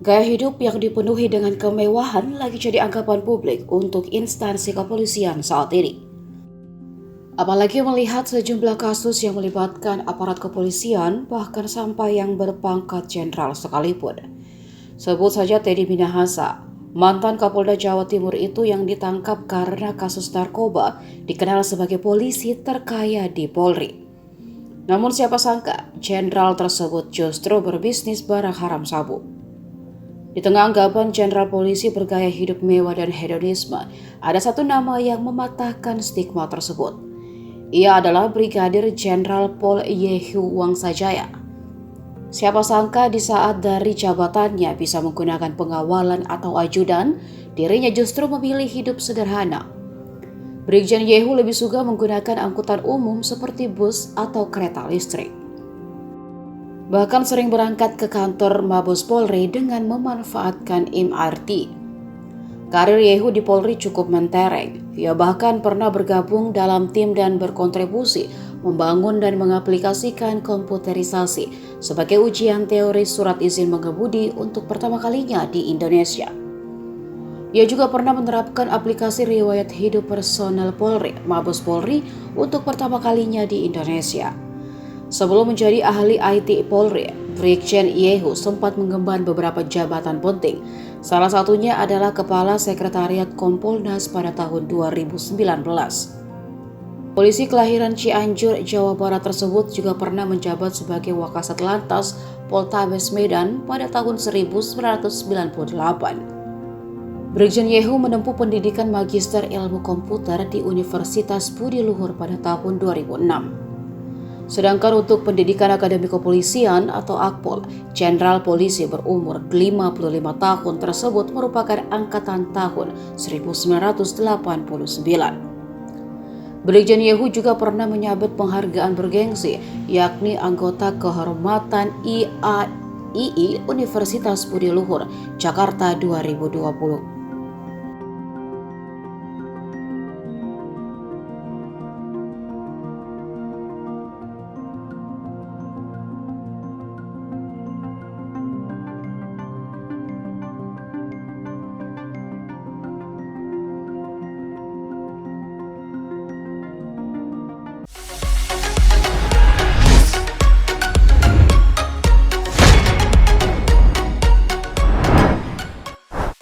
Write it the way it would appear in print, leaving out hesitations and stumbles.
Gaya hidup yang dipenuhi dengan kemewahan lagi jadi anggapan publik untuk instansi kepolisian saat ini. Apalagi melihat sejumlah kasus yang melibatkan aparat kepolisian bahkan sampai yang berpangkat jenderal sekalipun. Sebut saja Teddy Minahasa, mantan Kapolda Jawa Timur itu yang ditangkap karena kasus narkoba, dikenal sebagai polisi terkaya di Polri. Namun siapa sangka, jenderal tersebut justru berbisnis barang haram sabu. Di tengah anggapan jenderal polisi bergaya hidup mewah dan hedonisme, ada satu nama yang mematahkan stigma tersebut. Ia adalah Brigadir Jenderal Pol Yehu Wangsajaya. Siapa sangka di saat dari jabatannya bisa menggunakan pengawalan atau ajudan, dirinya justru memilih hidup sederhana. Brigjen Yehu lebih suka menggunakan angkutan umum seperti bus atau kereta listrik. Bahkan sering berangkat ke kantor Mabes Polri dengan memanfaatkan MRT. Karir Yehu di Polri cukup mentereng. Ia bahkan pernah bergabung dalam tim dan berkontribusi membangun dan mengaplikasikan komputerisasi sebagai ujian teori surat izin mengemudi untuk pertama kalinya di Indonesia. Ia juga pernah menerapkan aplikasi riwayat hidup personel Polri, Mabes Polri untuk pertama kalinya di Indonesia. Sebelum menjadi ahli IT Polri, Brigjen Yehu sempat mengemban beberapa jabatan penting. Salah satunya adalah Kepala Sekretariat Kompolnas pada tahun 2019. Polisi kelahiran Cianjur, Jawa Barat tersebut juga pernah menjabat sebagai Wakasat Lantas Poltabes Medan pada tahun 1998. Brigjen Yehu menempuh pendidikan Magister Ilmu Komputer di Universitas Budi Luhur pada tahun 2006. Sedangkan untuk pendidikan akademi kepolisian atau Akpol, Jenderal Polisi berumur 55 tahun tersebut merupakan angkatan tahun 1989. Brigjen Yehu juga pernah menyabet penghargaan bergengsi, yakni anggota kehormatan IAII Universitas Budi Luhur, Jakarta 2020.